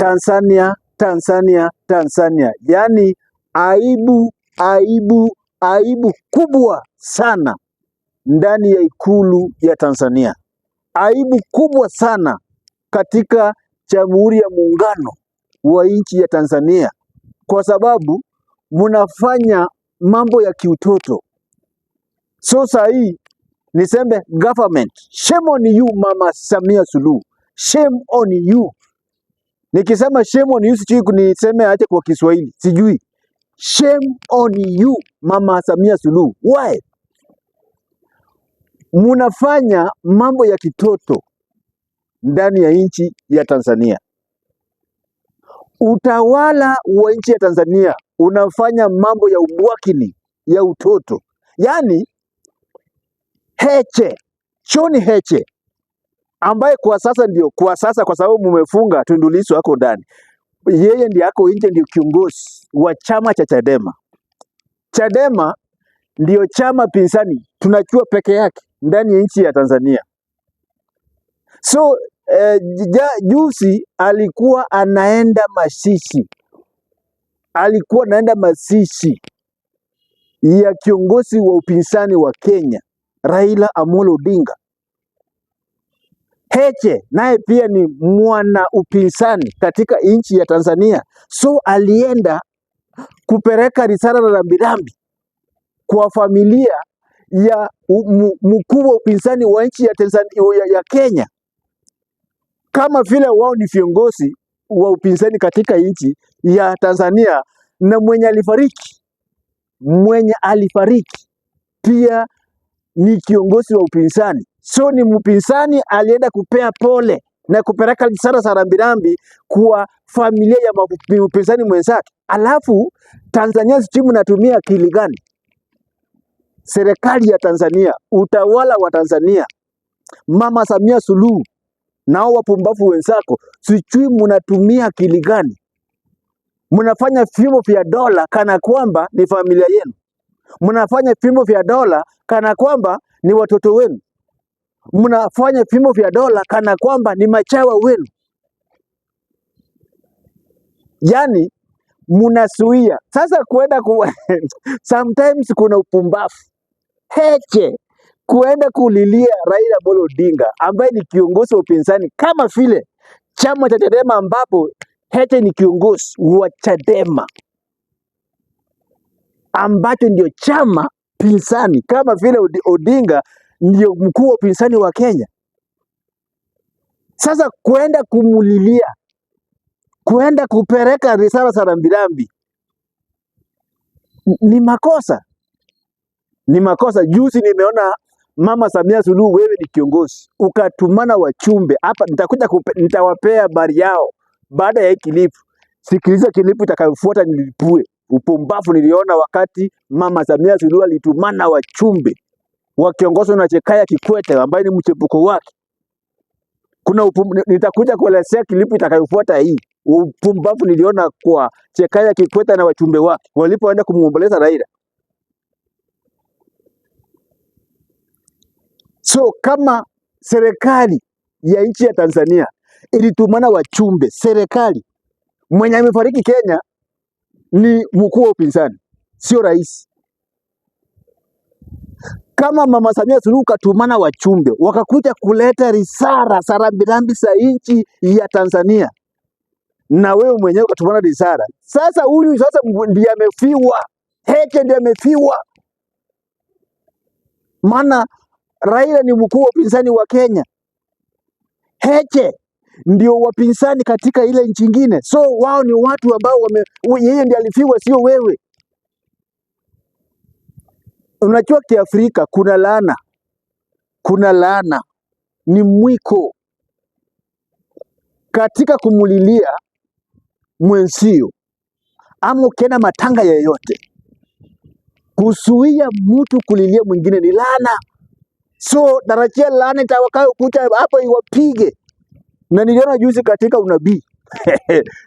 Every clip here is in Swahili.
Tanzania, Tanzania, Tanzania. Yaani aibu kubwa sana ndani ya ikulu ya Tanzania. Aibu kubwa sana katika Jamhuri ya Muungano wa nchi ya Tanzania, kwa sababu mnafanya mambo ya kiutoto. So sahi niseme government, shame on you Mama Samia Suluhu, shame on you. Nikisema shame on you sijui niseme aje kwa Kiswahili, sijui. Shame on you Mama Samia Suluhu. Why? Munafanya mambo ya kitoto ndani ya nchi ya Tanzania. Utawala wa nchi ya Tanzania unafanya mambo ya ubwakini, ya utoto. Yaani Heche, John Heche ambaye kwa sasa kwa sababu mumefunga Tundu Lissu hako ndani, yeye ndiye ako nje, ndio kiongozi wa chama cha Chadema. Chadema ndio chama pinzani tunajua peke yake ndani ya nchi ya Tanzania. So juzi alikuwa anaenda mazishi ya kiongozi wa upinzani wa Kenya Raila Amolo Odinga. Heche naye pia ni mwana upinzani katika nchi ya Tanzania. So alienda kupeleka risala la rambirambi kwa familia ya mkuu wa upinzani wa nchi ya Tanzania, ya Kenya, kama vile wao ni viongozi wa upinzani katika nchi ya Tanzania, na mwenye alifariki pia ni kiongozi wa upinzani. So ni mpinzani alienda kupea pole na kupeleka risala za rambirambi kwa familia ya upinzani mwenzake. Alafu Tanzania sijui mnatumia akili gani? Serikali ya Tanzania, utawala wa Tanzania, Mama Samia Suluhu nao wapumbavu wenzako, sijui mnatumia akili gani? Mnafanya vyombo vya dola kana kwamba ni familia yenu. Mnafanya vyombo vya dola kana kwamba ni watoto wenu. Mnafanya vyombo vya dola kana kwamba ni machawa wenu. Yaani mnasuia. Sasa kuenda sometimes kuna upumbavu. Heche kuenda kulilia Raila Amolo Odinga ambaye ni kiongozi wa upinzani, kama vile chama cha Chadema ambapo Heche ni kiongozi wa Chadema ambacho ndio chama pinzani, kama vile Odinga ndio mkuu wa upinzani wa Kenya. Sasa kuenda kumulilia, kuenda kupeleka risala za rambirambi ni makosa. Ni makosa. Juzi nimeona Mama Samia Suluhu, wewe ni kiongozi, ukatumana wachumbe hapa. Nitawapea habari yao baada ya hii kilipu. Sikiliza kilipu itakayofuata nilipue. Upumbavu niliona wakati Mama Samia Suluhu alitumana wachumbe wakiongozwa na Jakaya Kikwete ambaye ni mchepuko wake. Nitakuja kuelezea kilipu itakayofuata hii. Upumbavu niliona kwa Jakaya Kikwete na wachumbe wake walipoenda kumuomboleza Raila. So kama serikali ya nchi ya Tanzania ilitumana wachumbe, serikali mwenye amefariki Kenya ni mkuu wa upinzani, sio rais. Kama Mama Samia Suluhu katumana wachumbe wakakuja kuleta risala za rambirambi za nchi ya Tanzania, na wewe mwenyewe katumana risala, sasa huyu sasa ndiye amefiwa. Heche ndiye amefiwa, maana Raila ni mkuu wa upinzani wa Kenya. Heche ndio wapinzani katika ile nchi nyingine. So wao ni watu ambao yeye ndiye alifiwa, sio wewe. Unajua Kiafrika kuna laana, ni mwiko katika kumulilia mwenzio, ama ukienda matanga yoyote, kuzuia mtu kulilia mwingine ni laana. So tarajia laana itakayo kuja hapo iwapige. Na niliona juzi katika unabii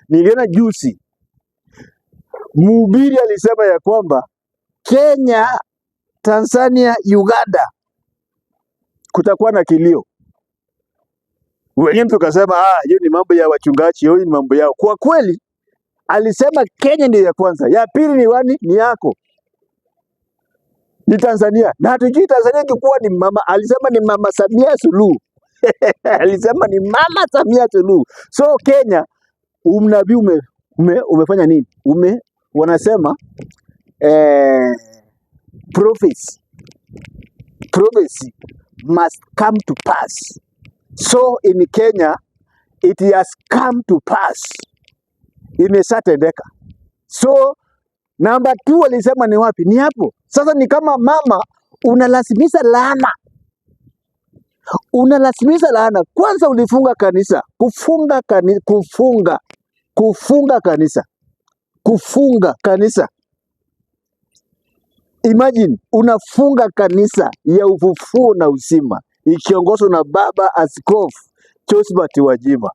niliona juzi mhubiri alisema ya kwamba Kenya, Tanzania, Uganda kutakuwa na kilio. Wengine tukasema hiyo ni mambo ya wachungaji, hiyo ni mambo yao. Kwa kweli alisema Kenya ndio ya kwanza, ya pili ni wani? Ni yako, ni Tanzania. Na hatujui Tanzania ingekuwa ni mama, alisema ni Mama Samia Suluhu alisema ni Mama Samia Suluhu. So Kenya, unabii umefanya nini? Wanasema prophecy must come to pass. So in Kenya it has come to pass, imeshatendeka. So namba 2 alisema ni wapi? Ni hapo. Sasa ni kama mama unalazimisha laana, Kwanza ulifunga kanisa, kufunga kanisa. Imagine unafunga kanisa ya Ufufuo na Uzima ikiongozwa na Baba Askofu Josephat Gwajima.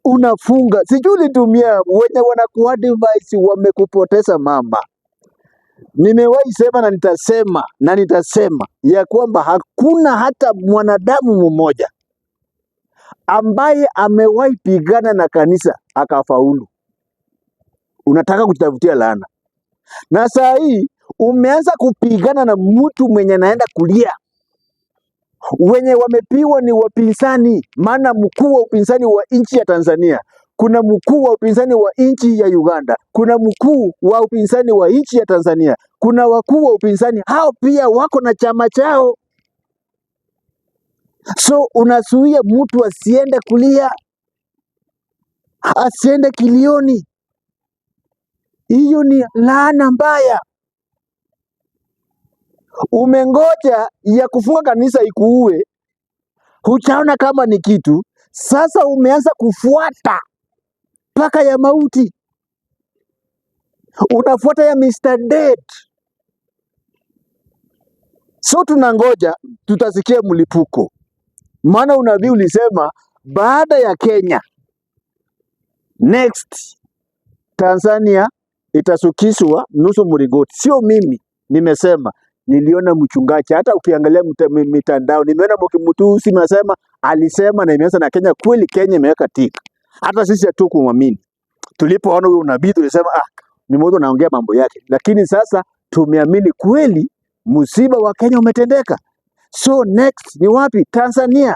Unafunga, sijui ulitumia, wenye wanakuadvise wamekupoteza mama. Nimewahi sema na nitasema ya kwamba hakuna hata mwanadamu mmoja ambaye amewahi pigana na kanisa akafaulu. Unataka kutafutia laana, na saa hii umeanza kupigana na mtu mwenye anaenda kulia. Wenye wamepiwa ni wapinzani, maana mkuu wa upinzani wa nchi ya Tanzania, kuna mkuu wa upinzani wa nchi ya Uganda, kuna mkuu wa upinzani wa nchi ya Tanzania, kuna wakuu wa upinzani, hao pia wako na chama chao. So unazuia mtu asiende kulia, asiende kilioni. Hiyo ni laana mbaya. Umengoja ya kufunga kanisa ikuue, huchaona kama ni kitu. Sasa umeanza kufuata mpaka ya mauti, unafuata ya Mr. Dead. So tunangoja, tutasikia mlipuko, maana unabii ulisema baada ya Kenya, next Tanzania itasukishwa nusu mlingoti. Sio mimi nimesema, niliona mchungaji. Hata ukiangalia mitandao, nimeona Mtusi nasema alisema, na imeanza na Kenya. Kweli Kenya imeweka tika. Hata sisi hatukumwamini. Tulipoona huyo nabii tulisema ni mmoja anaongea mambo yake. Lakini sasa tumeamini kweli msiba wa Kenya umetendeka. So next ni wapi? Tanzania.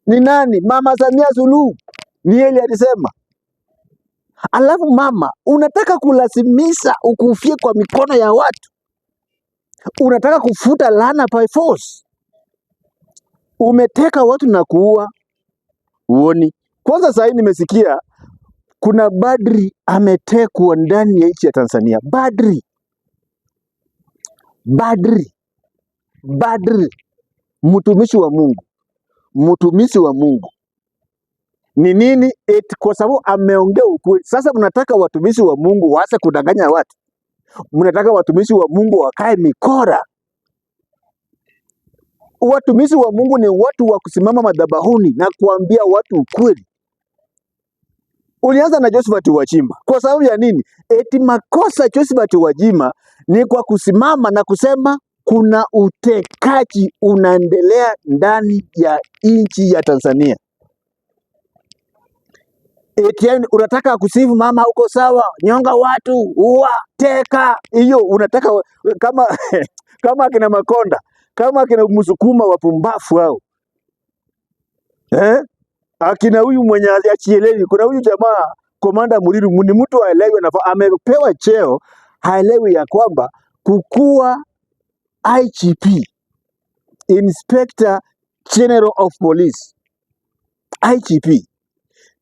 Ni nani? Mama Samia Suluhu. Ni yeye alisema. Alafu mama, unataka kulazimisha ukufie kwa mikono ya watu. Unataka kufuta laana by force. Umeteka watu na kuua. Uoni. Kwanza sasa hivi nimesikia kuna badri ametekwa ndani ya nchi ya Tanzania. Badri. Mtumishi wa Mungu. Ni nini? Kwa sababu ameongea ukweli. Sasa mnataka watumishi wa Mungu waanze kudanganya watu. Mnataka watumishi wa Mungu wakae mikora. Watumishi wa Mungu ni watu wa kusimama madhabahuni na kuambia watu ukweli. Ulianza na Josephat Gwajima. Kwa sababu ya nini? Makosa Josephat Gwajima ni kwa kusimama na kusema kuna utekaji unaendelea ndani ya nchi ya Tanzania. Unataka kusifu mama, uko sawa, nyonga watu, ua, teka. Hiyo unataka kama akina Makonda, kama akina Msukuma wapumbafu hao. Akina huyu mwenye aliachielewi, kuna huyu jamaa Komanda Muriru, ni mtu haelewi, amepewa cheo, haelewi ya kwamba kukua IGP, Inspector General of Police. IGP.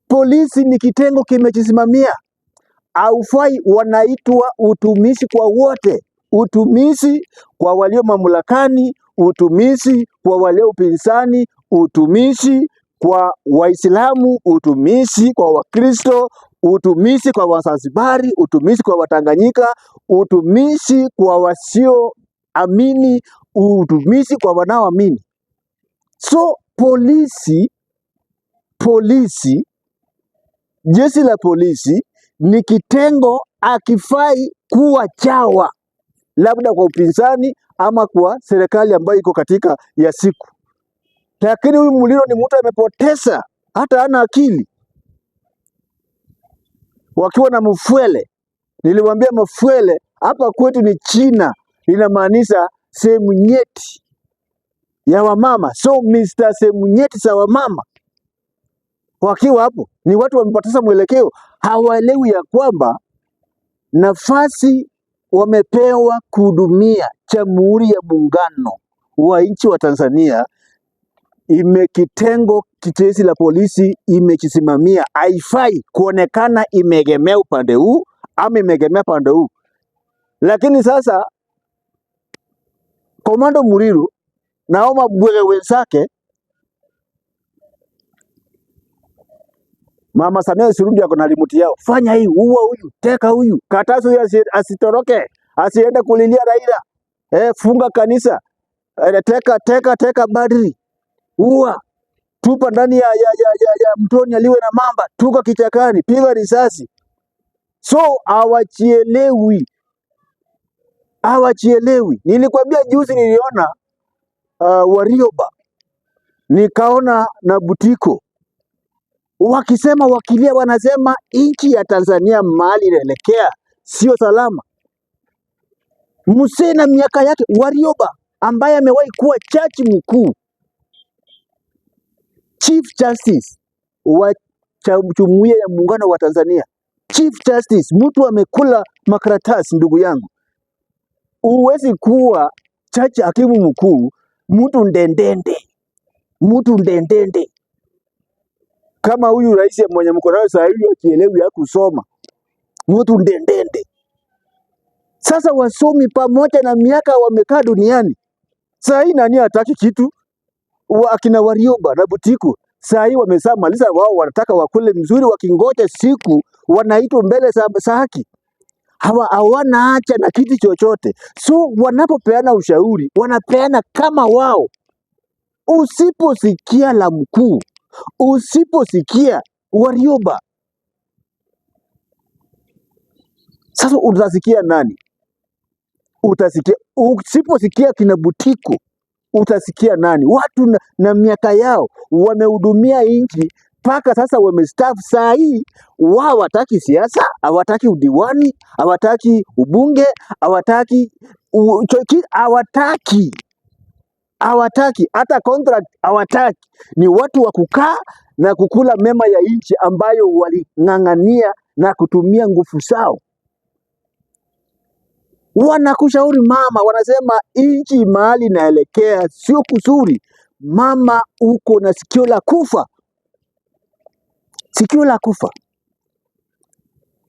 Polisi ni kitengo kimejisimamia. Haufai, wanaitwa utumishi kwa wote. Utumishi kwa walio mamlakani, utumishi kwa walio upinzani, utumishi kwa Waislamu, utumishi kwa Wakristo, utumishi kwa Wazanzibari, utumishi kwa Watanganyika, utumishi kwa wasioamini, utumishi kwa wanaoamini. So polisi, jeshi la polisi ni kitengo, akifai kuwa chawa, labda kwa upinzani ama kwa serikali ambayo iko katika ya siku. Lakini huyu Muliro ni mtu amepoteza, hata hana akili. Wakiwa na Mufwele, niliwaambia Mufwele hapa kwetu ni China, inamaanisha sehemu nyeti ya wamama. So Mr. sehemu nyeti za wamama wakiwa hapo ni watu wamepoteza mwelekeo, hawaelewi ya kwamba nafasi wamepewa kuhudumia Jamhuri ya Muungano wa nchi wa Tanzania, kitengo kijeshi la polisi imekisimamia, haifai kuonekana imeegemea upande huu ama imeegemea pande huu. Lakini sasa Komando Muliro na mabwege wenzake, Mama Samia Suluhu ako na limiti yao, fanya hii, uwa huyu, teka huyu, katazo huyu asitoroke, asiende kulilia Raila, funga kanisa, teka badri, uwa, tupa ndani ya mtoni aliwe na mamba, tuka kichakani, piga risasi. So hawachielewi. Nilikwambia juzi niliona Warioba, nikaona na Butiko wakisema, wakilia, wanasema nchi ya Tanzania mahali inaelekea sio salama. Mzee na miaka yake, Warioba ambaye amewahi kuwa jaji mkuu, Chief Justice wa Jumuiya ya Muungano wa Tanzania, Chief Justice, mtu amekula makaratasi. Ndugu yangu, uwezi kuwa jaji hakimu mkuu mtu ndendende kama huyu rais mwenye mko nayo sasa hivi, akielewi ya kusoma, mtu ndendende. Sasa wasomi pamoja na miaka wamekaa duniani, sasa hii nani hataki kitu? Akina Warioba na Butiko sasa hii wameshamaliza, wao wanataka wakule mzuri, wakingoja siku wanaitwa mbele za haki, hawana haja na kitu chochote. So wanapopeana ushauri wanapeana kama wao. Usiposikia la mkuu, usiposikia Warioba, sasa utasikia nani? Usiposikia kina Butiko, utasikia nani? Watu na miaka yao wamehudumia nchi mpaka sasa wamestaafu. Saa hii wao hawataki siasa, hawataki udiwani, hawataki ubunge, hawataki hata contract hawataki. Ni watu wa kukaa na kukula mema ya nchi ambayo waling'ang'ania na kutumia nguvu zao. Wanakushauri mama, wanasema nchi mahali inaelekea sio kuzuri. Mama, uko na sikio la kufa, sikio la kufa.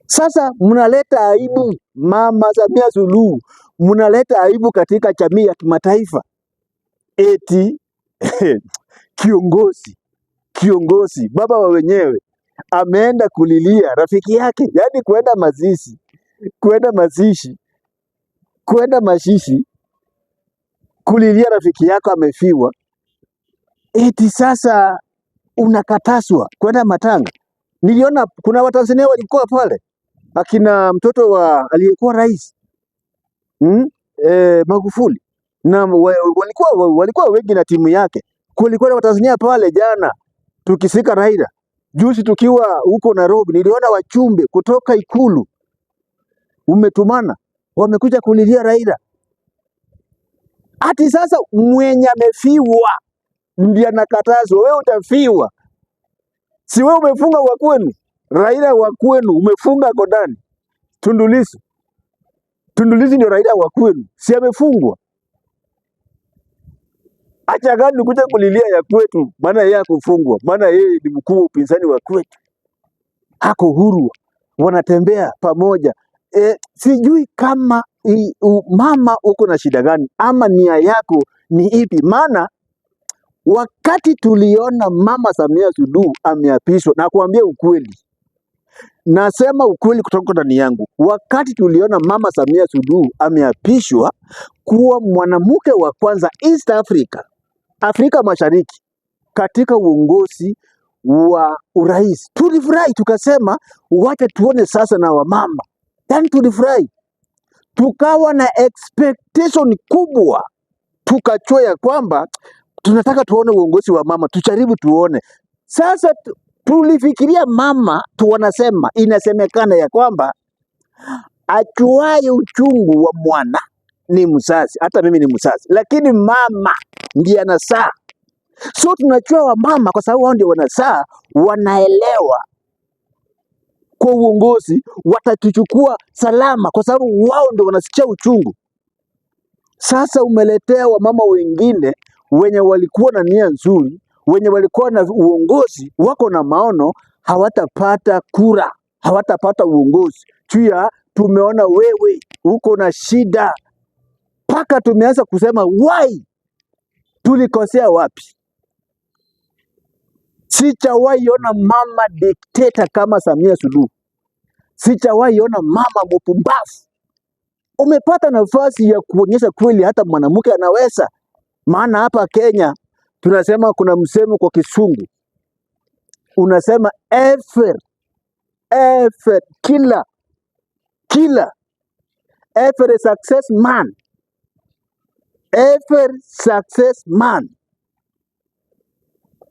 Sasa mnaleta aibu, Mama Samia Suluhu, mnaleta aibu katika jamii ya kimataifa. Eti kiongozi baba wa wenyewe ameenda kulilia rafiki yake, yaani kwenda mazishi, kulilia rafiki yako amefiwa, eti sasa unakataswa kwenda matanga. Niliona kuna Watanzania walikuwa pale, akina mtoto wa aliyekuwa rais Magufuli, na walikuwa wengi na timu yake. Kulikuwa na Watanzania pale jana tukisika Raila. Juzi tukiwa huko Nairobi, niliona wachumbe kutoka Ikulu umetumana, wamekuja kulilia Raila. Ati sasa mwenye amefiwa ndiye anakatazwa. Wewe utafiwa, si wewe umefunga wa kwenu? Raila wa kwenu umefunga kodani. Tundu Lissu ndio Raila wa kwenu, si amefungwa? Acha gani kuja kulilia ya kwetu, maana yeye hakufungwa, maana yeye ni mkuu wa upinzani wa kwetu, hako huru, wanatembea pamoja. Sijui kama mama uko na shida gani ama nia yako ni ipi? Maana wakati tuliona Mama Samia Suluhu ameapishwa, na kuambia ukweli, nasema ukweli kutoka ndani yangu, wakati tuliona Mama Samia Suluhu ameapishwa kuwa mwanamke wa kwanza East Afrika Mashariki katika uongozi wa urais, tulifurahi, tukasema wacha tuone sasa na wamama. Yani tulifurahi, tukawa na expectation kubwa, tukachoya kwamba tunataka tuone uongozi wa mama, tujaribu tuone. Sasa tulifikiria mama tu, wanasema inasemekana ya kwamba ajuaye uchungu wa mwana ni mzazi. Hata mimi ni mzazi, lakini mama ndiye anazaa. So tunajua wamama kwa sababu wao ndio wanazaa, wanaelewa kwa uongozi, watatuchukua salama kwa sababu wao ndio wanasikia uchungu. Sasa umeletea wamama wengine wenye walikuwa na nia nzuri, wenye walikuwa na uongozi, wako na maono, hawatapata kura, hawatapata uongozi. Pia tumeona wewe uko na shida, mpaka tumeanza kusema why, tulikosea wapi? Sijawahi ona mama dikteta kama Samia Suluhu. Sijawahi ona mama mpumbavu. Umepata nafasi ya kuonyesha kweli hata mwanamke anaweza. Maana hapa Kenya tunasema, kuna msemo kwa Kisungu unasema effort, killer, every success man,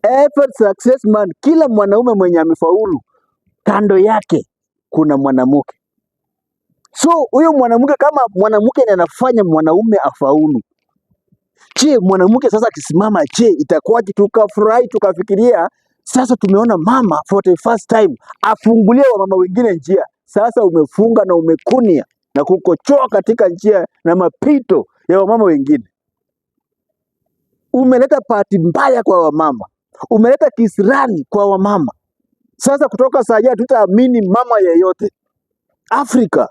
every success man. Kila mwanaume mwenye amefaulu, kando yake kuna mwanamke. So huyo mwanamke, kama mwanamke ndiye anafanya mwanaume afaulu, je, mwanamke sasa akisimama, je, itakuwaje? Tukafurahi, tukafikiria sasa tumeona mama for the first time afungulie wamama wengine njia. Sasa umefunga na umekunia na kukochoa katika njia na mapito ya wamama wengine. Umeleta pati mbaya kwa wamama, umeleta kisirani kwa wamama. Sasa kutoka saa hii hatutaamini mama yeyote Afrika,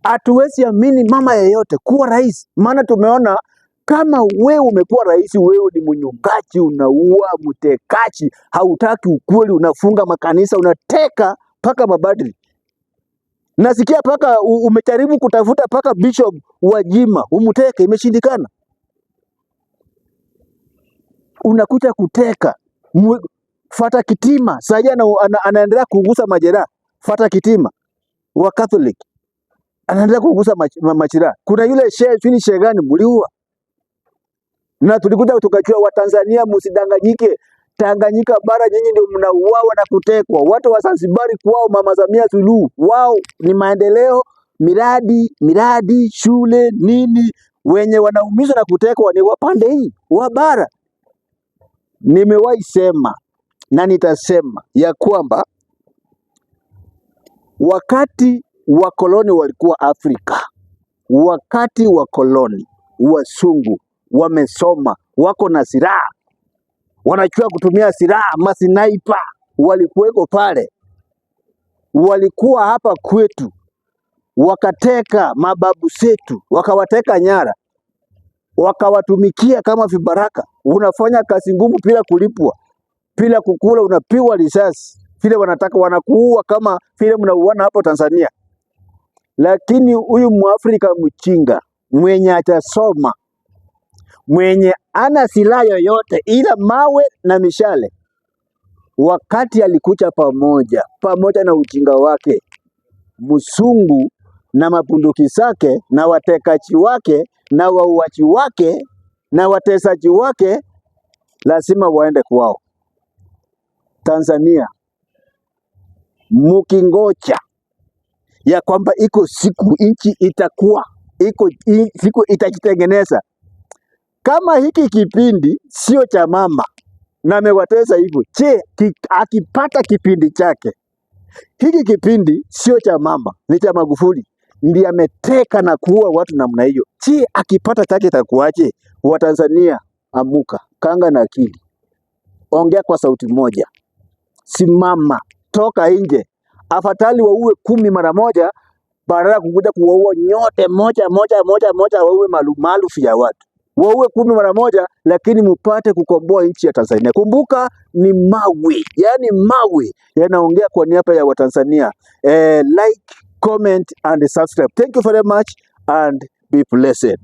hatuwezi amini mama yeyote kuwa rais. Maana tumeona kama wewe umekuwa rais, wewe ni mnyongaji, unaua, mtekaji, hautaki ukweli, unafunga makanisa, unateka paka mabadri. Nasikia paka umejaribu kutafuta paka Bishop Wajima umteke, imeshindikana. Unakuja kuteka Fata Kitima, sasa anaendelea kugusa majeraha. Fata Kitima wa Catholic anaendelea kugusa majeraha. Kuna yule shehe gani mliua? Na tulikuja tukajua Watanzania msidanganyike. Tanganyika bara nyinyi ndio mnauawa na kutekwa. Watu wa Zanzibar kwao Mama Samia Suluhu, wao ni maendeleo, miradi, shule, nini. Wenye wanaumizwa na kutekwa ni wapande hii wa bara. Nimewahi sema na nitasema ya kwamba wakati wakoloni walikuwa Afrika, wakati wakoloni wasungu wamesoma, wako na silaha, wanajua kutumia silaha, masinaipa walikuweko pale, walikuwa hapa kwetu, wakateka mababu zetu, wakawateka nyara, wakawatumikia kama vibaraka. Unafanya kazi ngumu bila kulipwa, bila kukula, unapigwa risasi vile wanataka, wanakuua kama vile mnauana hapo Tanzania. Lakini huyu Mwafrika mchinga mwenye atasoma, mwenye ana silaha yoyote ila mawe na mishale, wakati alikuja pamoja na ujinga wake, msungu na mabunduki zake na watekaji wake na wauaji wake na watesaji wake, lazima waende kwao. Tanzania mukingoja ya kwamba iko siku nchi itakuwa, siku itajitengeneza. Kama hiki kipindi sio cha mama na amewatesa hivyo, je, akipata kipindi chake, hiki kipindi sio cha mama, ni cha Magufuli, ndiye ameteka na kuua watu namna hiyo. Je, akipata chake itakuwaje? Watanzania, amuka, kanga na akili, ongea kwa sauti moja, simama, toka nje. Afadhali waue 10 mara moja badala ya kukuja kuwaua nyote moja, waue maelfu ya watu. Waue 10 mara moja, lakini mupate kukomboa nchi ya Tanzania. Kumbuka ni mawe, yani mawe yanaongea kwa niaba ya Watanzania. Like, comment and subscribe. Thank you very much and be blessed.